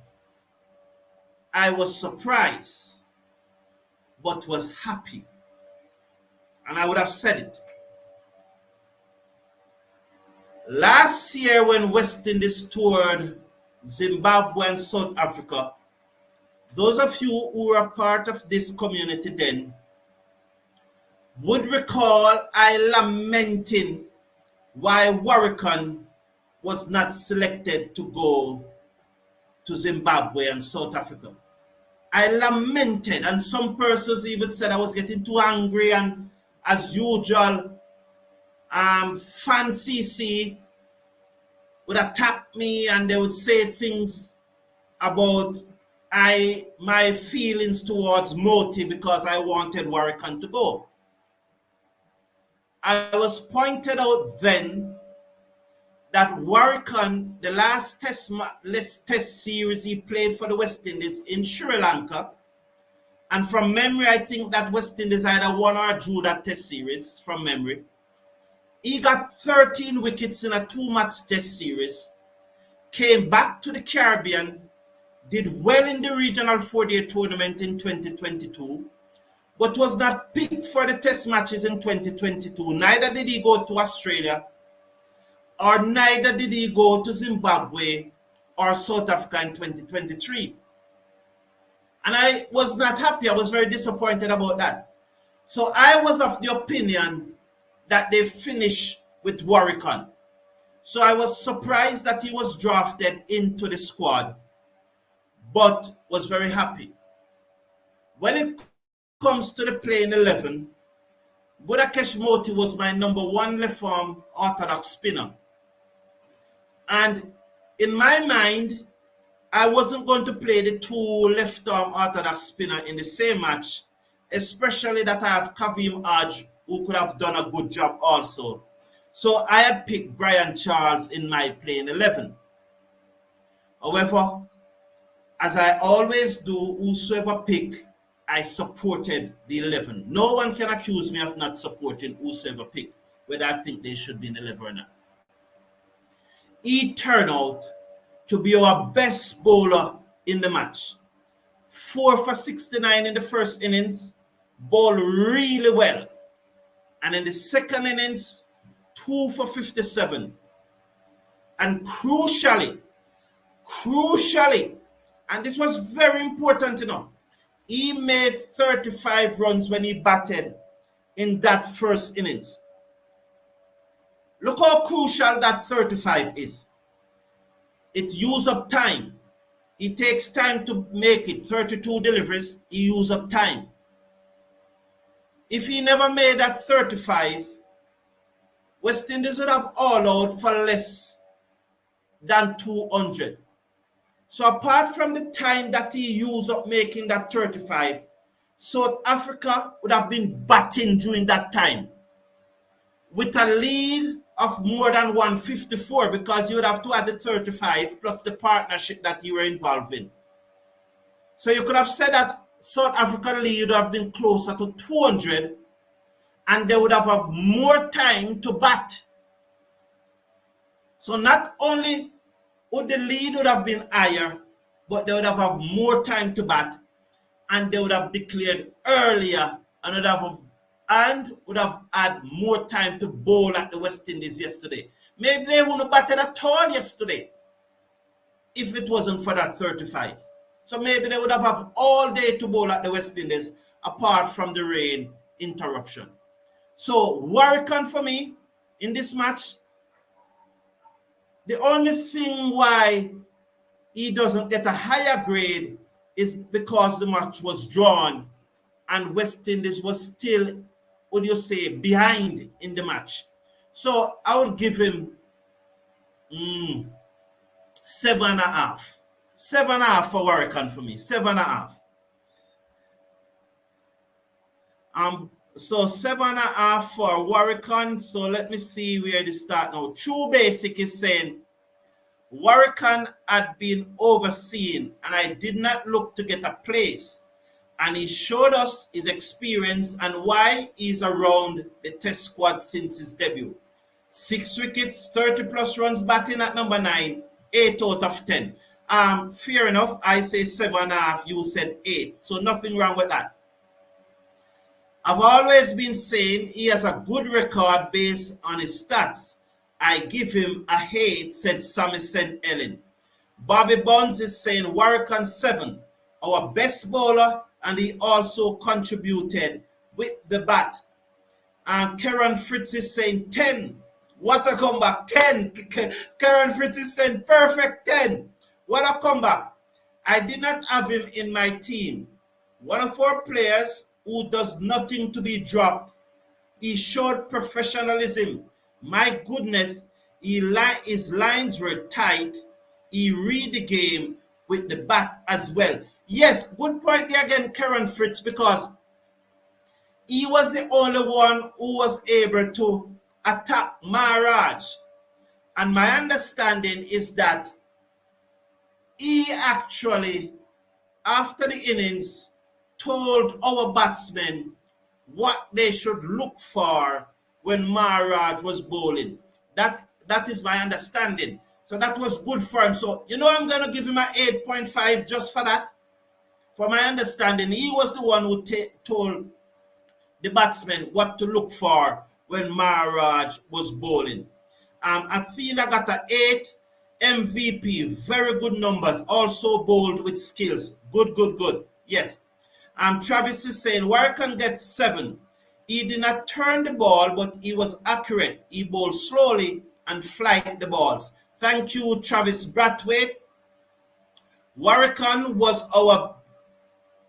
I was surprised but was happy. And I would have said it. Last year when West Indies toured Zimbabwe and South Africa, those of you who were part of this community then would recall I lamenting why Warrican was not selected to go to Zimbabwe and South Africa. I lamented, and some persons even said I was getting too angry, and as usual, Fancy would attack me and they would say things about my feelings towards Motie because I wanted Warrican to go. I was pointed out then that Warrican, the last test series he played for the West Indies in Sri Lanka, and from memory I think that West Indies either won or drew that test series from memory. He got 13 wickets in a 2-match test series, came back to the Caribbean, did well in the regional 4-day tournament in 2022, but was not picked for the test matches in 2022. Neither did he go to Australia, or neither did he go to Zimbabwe or South Africa in 2023. And I was not happy. I was very disappointed about that. So I was of the opinion that they finished with Warrican. So I was surprised that he was drafted into the squad, but was very happy. When it comes to the playing 11, Gudakesh Motie was my number 1 left-arm orthodox spinner. And in my mind, I wasn't going to play the 2 left-arm orthodox spinner in the same match especially that I have Kavem Hodge, who could have done a good job also. So I had picked Brian Charles in my playing 11. However, as I always do, whosoever pick, I supported the 11. No one can accuse me of not supporting whosoever pick, whether I think they should be in the 11 or not. He turned out to be our best bowler in the match. 4 for 69 in the first innings, bowled really well. And in the second innings, 2 for 57. And crucially, and this was very important, he made 35 runs when he batted in that first innings. Look how crucial that 35 is. It uses up time. It takes time to make it. 32 deliveries, he used up time. If he never made that 35, West Indies would have all out for less than 200. So apart from the time that he used up making that 35, South Africa would have been batting during that time with a lead of more than 154, because you would have to add the 35 plus the partnership that you were involved in. So you could have said that South African lead would have been closer to 200, and they would have more time to bat. So not only would the lead would have been higher, but they would have more time to bat, and they would have declared earlier and would have had more time to bowl at the West Indies yesterday. Maybe they wouldn't have batted at all yesterday if it wasn't for that 35. So maybe they would have all day to bowl at the West Indies apart from the rain interruption. So Warrican for me in this match, the only thing why he doesn't get a higher grade is because the match was drawn and West Indies was still, behind in the match. So I would give him 7.5. 7.5 for Warrican for me. 7.5. So 7.5 for Warrican. So let me see where they start now. True Basic is saying Warrican had been overseen and I did not look to get a place. And he showed us his experience and why he's around the test squad since his debut. 6 wickets, 30 plus runs batting at number 9, 8 out of 10. Fair enough, I say 7.5, you said 8. So nothing wrong with that. I've always been saying he has a good record based on his stats. I give him a 8, said Sammy St. Ellen. Bobby Bonds is saying Warrican 7, our best bowler, and he also contributed with the bat. Karen Fritz is saying 10. What a comeback, 10. Karen Fritz is saying perfect 10. What a comeback. I did not have him in my team. One of our players who does nothing to be dropped. He showed professionalism. My goodness, his lines were tight. He read the game with the bat as well. Yes, good point there again, Karen Fritz, because he was the only one who was able to attack Maharaj. And my understanding is that he actually, after the innings, told our batsmen what they should look for when Maharaj was bowling. That is my understanding. So that was good for him. So, I'm going to give him an 8.5 just for that. For my understanding, he was the one who told the batsmen what to look for when Maharaj was bowling. Athena got an 8. MVP, very good numbers. Also bowled with skills. Good. Yes. Travis is saying Warrican gets 7. He did not turn the ball, but he was accurate. He bowled slowly and flight the balls. Thank you, Travis Brathwaite. Warrican was our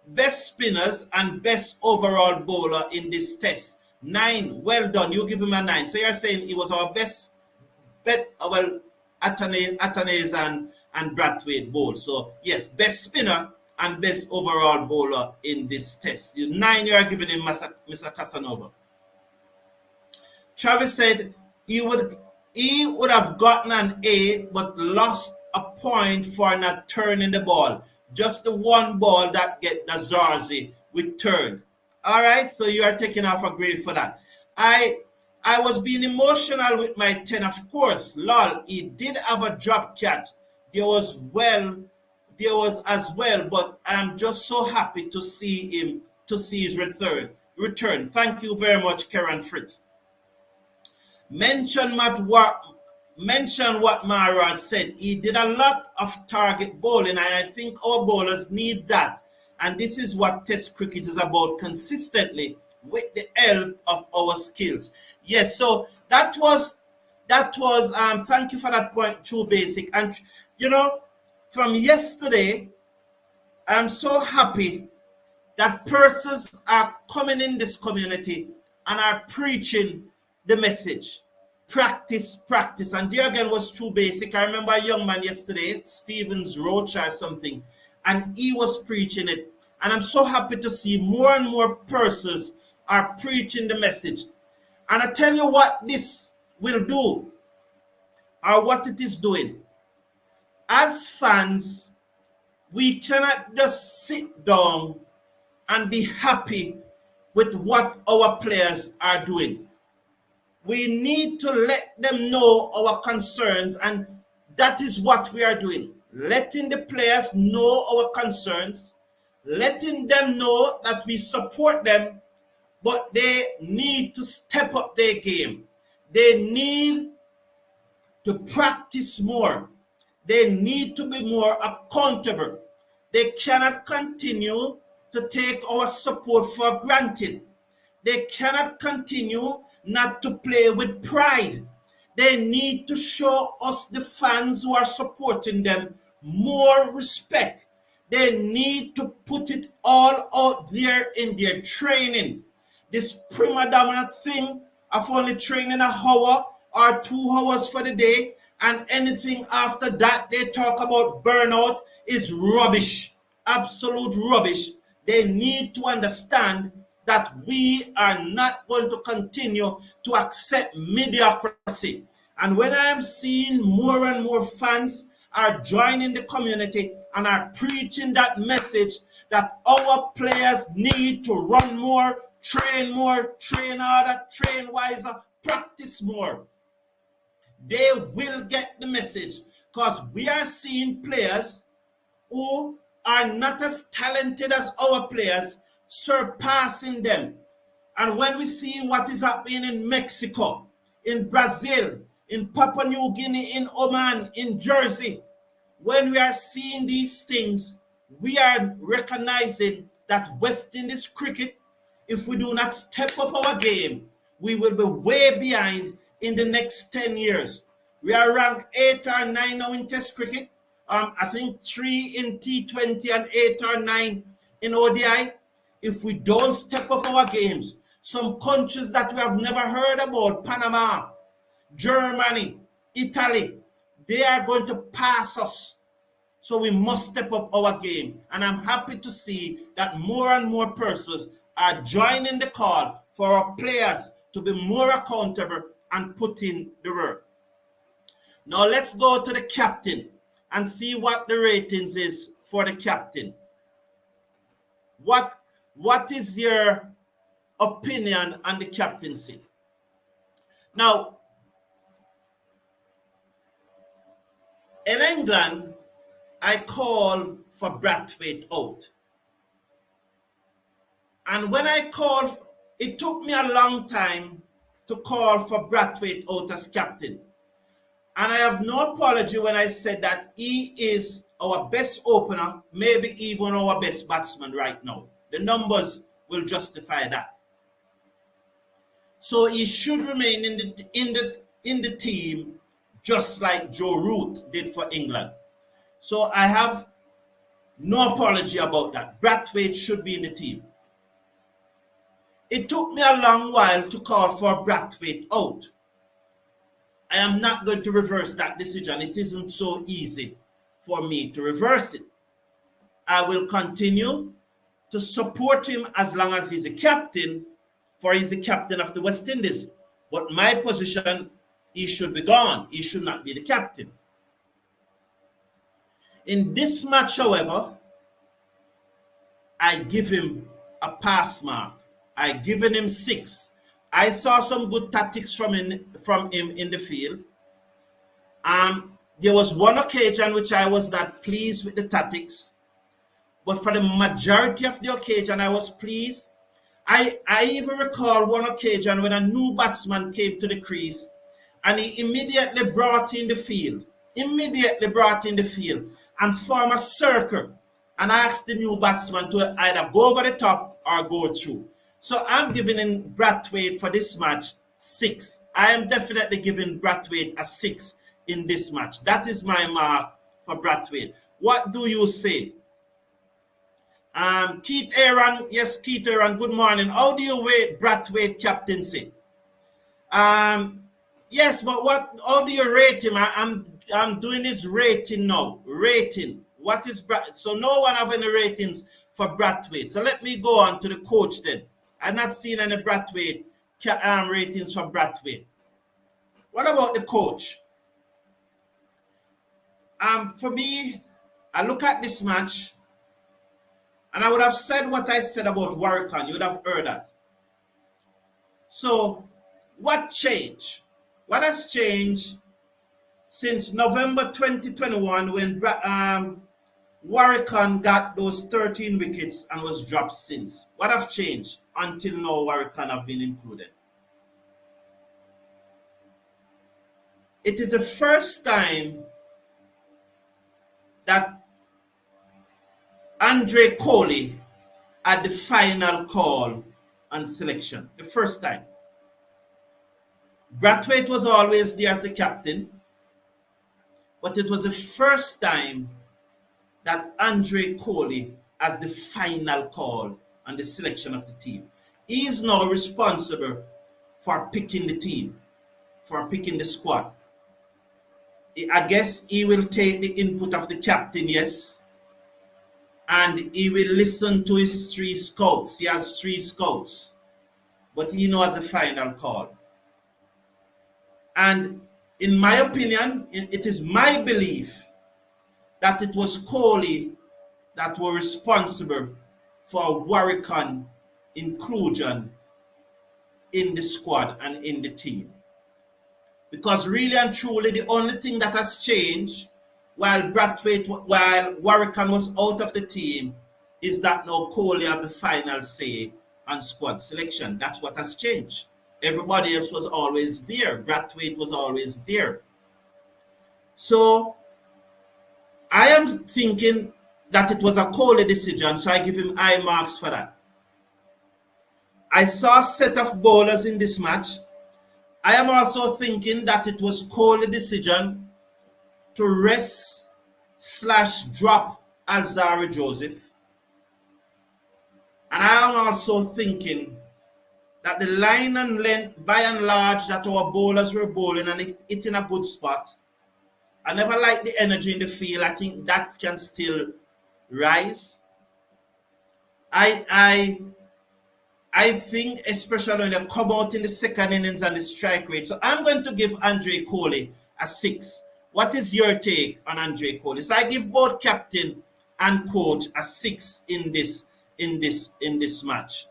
best spinners and best overall bowler in this test. 9, well done. You give him a 9. So you're saying he was our best, Athanaze and Brathwaite bowl. So yes, best spinner and best overall bowler in this test. 9 you are giving him, Mr. Casanova. Travis said he would have gotten an 8 but lost a point for not turning the ball. Just the one ball that get the Zorzi with turn. All right, so you are taking off a grade for that. I was being emotional with my 10, of course. Lol, he did have a drop catch. There was as well, but I'm just so happy to see his return. Thank you very much, Karen Fritz. Mention what Maharaj said. He did a lot of target bowling, and I think our bowlers need that. And this is what Test cricket is about, consistently with the help of our skills. Yes, so that was thank you for that point, True Basic. And from yesterday, I'm so happy that persons are coming in this community and are preaching the message. Practice. And there again was True Basic. I remember a young man yesterday, Stevens Roach or something, and he was preaching it. And I'm so happy to see more and more persons are preaching the message. And I tell you what this will do, or what it is doing. As fans, we cannot just sit down and be happy with what our players are doing. We need to let them know our concerns, and that is what we are doing. Letting the players know our concerns, letting them know that we support them, but they need to step up their game. They need to practice more. They need to be more accountable. They cannot continue to take our support for granted. They cannot continue not to play with pride. They need to show us, the fans who are supporting them, more respect. They need to put it all out there in their training. This prima dominant thing of only training an hour or 2 hours for the day, and anything after that they talk about burnout, is rubbish. Absolute rubbish. They need to understand that we are not going to continue to accept mediocrity. And when I am seeing more and more fans are joining the community and are preaching that message that our players need to run more, train harder, train wiser, practice more, they will get the message, because we are seeing players who are not as talented as our players surpassing them. And when we see what is happening in Mexico, in Brazil, in Papua New Guinea, in Oman, in Jersey, when we are seeing these things, we are recognizing that West Indies cricket, if we do not step up our game, we will be way behind in the next 10 years. We are ranked 8 or 9 now in Test cricket. I think 3 in T20 and 8 or 9 in ODI. If we don't step up our games, some countries that we have never heard about, Panama, Germany, Italy, they are going to pass us. So we must step up our game. And I'm happy to see that more and more persons are joining the call for our players to be more accountable and put in the work. Now let's go to the captain and see what the ratings is for the captain. What is your opinion on the captaincy? Now, in England, I call for Brathwaite out. And when I called, it took me a long time to call for Brathwaite out as captain. And I have no apology when I said that he is our best opener, maybe even our best batsman right now. The numbers will justify that. So he should remain in the team, just like Joe Root did for England. So I have no apology about that. Brathwaite should be in the team. It took me a long while to call for Brathwaite out. I am not going to reverse that decision. It isn't so easy for me to reverse it. I will continue to support him as long as he's a captain, for he's the captain of the West Indies. But my position, he should be gone. He should not be the captain. In this match, however, I give him a pass mark. I given him 6. I saw some good tactics from him in the field. There was one occasion which I was not pleased with the tactics, but for the majority of the occasion, I was pleased. I even recall one occasion when a new batsman came to the crease and he immediately brought in the field, and formed a circle and asked the new batsman to either go over the top or go through. So I'm giving him Brathwaite for this match 6. I am definitely giving Brathwaite a 6 in this match. That is my mark for Brathwaite. What do you say? Keith Aaron, yes, Keith Aaron, good morning. How do you rate Brathwaite captaincy? Yes, but how do you rate him? I'm doing his rating now. Rating. What is so no one have any ratings for Brathwaite. So let me go on to the coach then. I've not seen any Brathwaite ratings for Brathwaite. What about the coach? For me, I look at this match, and I would have said what I said about Warrican. You would have heard that. So, what changed? What has changed since November 2021 when Warrican got those 13 wickets and was dropped since? What have changed until now Warrican have been included? It is the first time that Andre Kohli had the final call on selection. The first time. Brathwaite was always there as the captain, but it was the first time that Andre Kohli has the final call on the selection of the team. He is now responsible for picking the team, for picking the squad. I guess he will take the input of the captain, yes, and he will listen to his 3 scouts. He has 3 scouts, but he knows the final call. And in my opinion, it is my belief that it was Kohli that were responsible for Warrican inclusion in the squad and in the team. Because really and truly, the only thing that has changed while Warrican was out of the team is that now Kohli have the final say on squad selection. That's what has changed. Everybody else was always there. Brathwaite was always there. So I am thinking that it was a Kohli decision, so I give him high marks for that. I saw a set of bowlers in this match. I am also thinking that it was Kohli decision to rest/drop Alzarri Joseph. And I am also thinking that the line and length, by and large, that our bowlers were bowling and it in a good spot. I never liked the energy in the field. I think that can still rise. I think, especially when they come out in the second innings and the strike rate. So I'm going to give Andre Kohli a 6. What is your take on Andre Kohli? So I give both captain and coach a 6 in this match.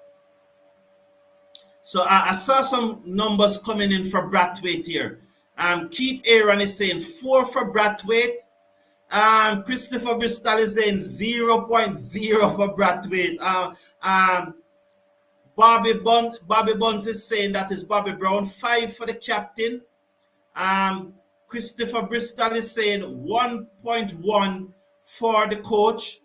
So I saw some numbers coming in for Brathwaite here. Keith Aaron is saying 4 for Brathwaite. Christopher Bristol is saying 0.0 for Brathwaite. Bobby Buns is saying that is Bobby Brown. 5 for the captain. Christopher Bristol is saying 1.1 for the coach.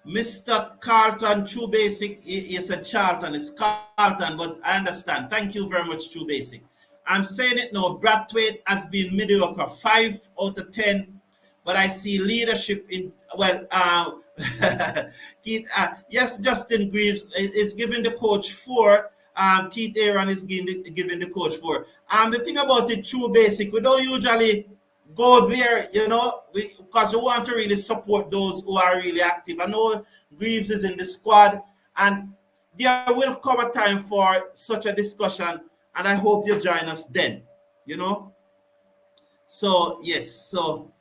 Mr. Carlton, True Basic, he said Charlton, it's Carlton, but I understand. Thank you very much, True Basic. I'm saying it now, Brathwaite has been mediocre, 5 out of 10, but I see leadership in, Keith, yes, Justin Greaves is giving the coach 4. Keith Aaron is giving the coach 4. The thing about it, True Basic, we don't usually go there, you know, because we want to really support those who are really active. I know Greaves is in the squad, and there will come a time for such a discussion, and I hope you join us then, you know. So, yes, so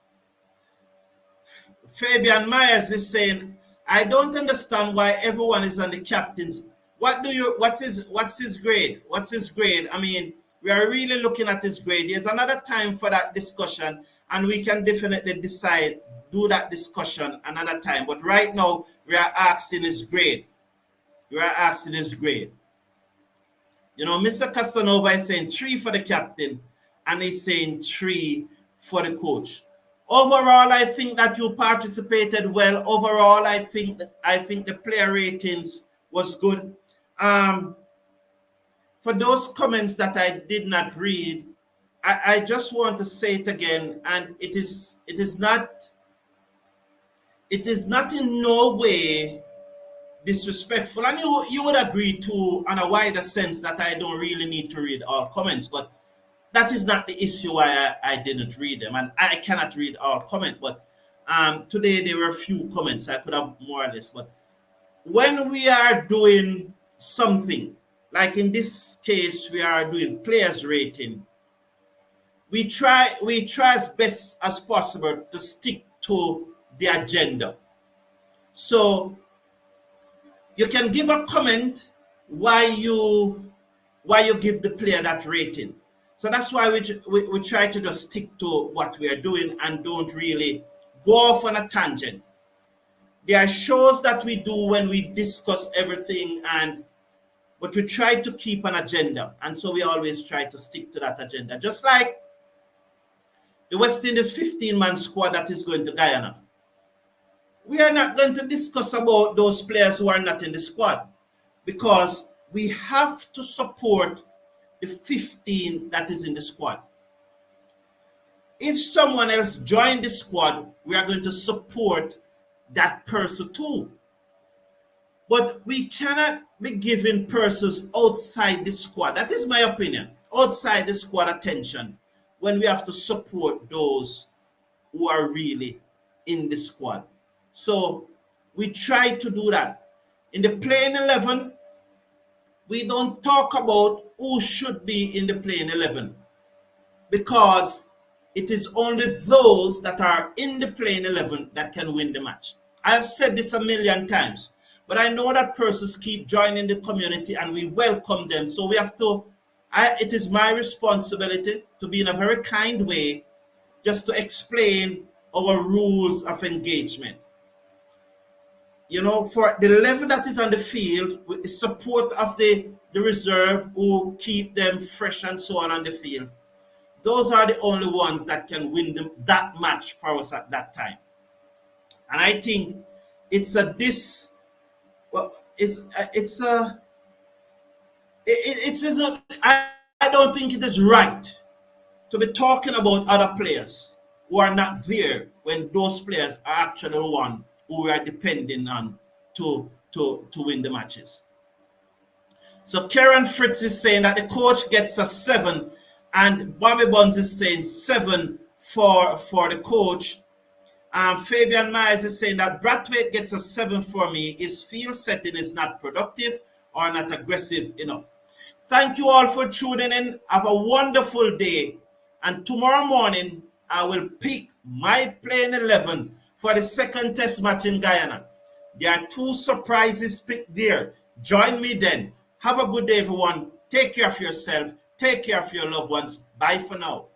Fabian Myers is saying, I don't understand why everyone is on the captain's. What's his grade? What's his grade? I mean, we are really looking at his grade. There's another time for that discussion, and we can definitely do that discussion another time. But right now, we are asking his grade. We are asking his grade. You know, Mr. Casanova is saying 3 for the captain, and he's saying 3 for the coach. Overall, I think that you participated well. Overall, I think the player ratings was good. For those comments that I did not read, I just want to say it again, and it is not in no way disrespectful, and you would agree to, on a wider sense, that I don't really need to read all comments, but that is not the issue why I didn't read them, and I cannot read all comments. But today there were a few comments. I could have more or less, but when we are doing something, like in this case, we are doing players rating, we try as best as possible to stick to the agenda. So you can give a comment why you give the player that rating. So that's why we try to just stick to what we are doing and don't really go off on a tangent. There are shows that we do when we discuss everything, but we try to keep an agenda, and so we always try to stick to that agenda. Just like the West Indies 15-man squad that is going to Guyana. We are not going to discuss about those players who are not in the squad, because we have to support the 15 that is in the squad. If someone else joined the squad, we are going to support that person too. But we cannot be giving persons outside the squad, that is my opinion, outside the squad attention when we have to support those who are really in the squad. So we try to do that. In the playing 11, we don't talk about who should be in the playing 11, because it is only those that are in the playing 11 that can win the match. I have said this a million times, but I know that persons keep joining the community and we welcome them. So we have to, it is my responsibility to be in a very kind way just to explain our rules of engagement. You know, for the level that is on the field, with the support of the reserve who keep them fresh and so on the field, those are the only ones that can win that match for us at that time. And I think I don't think it is right to be talking about other players who are not there when those players are actually the one who we are depending on to win the matches. So Karen Fritz is saying that the coach gets a 7, and Bobby Buns is saying 7 for the coach. Fabian Myers is saying that Brathwaite gets a 7 for me. His field setting is not productive or not aggressive enough. Thank you all for tuning in. Have a wonderful day. And tomorrow morning, I will pick my playing 11 for the second test match in Guyana. There are 2 surprises picked there. Join me then. Have a good day, everyone. Take care of yourself. Take care of your loved ones. Bye for now.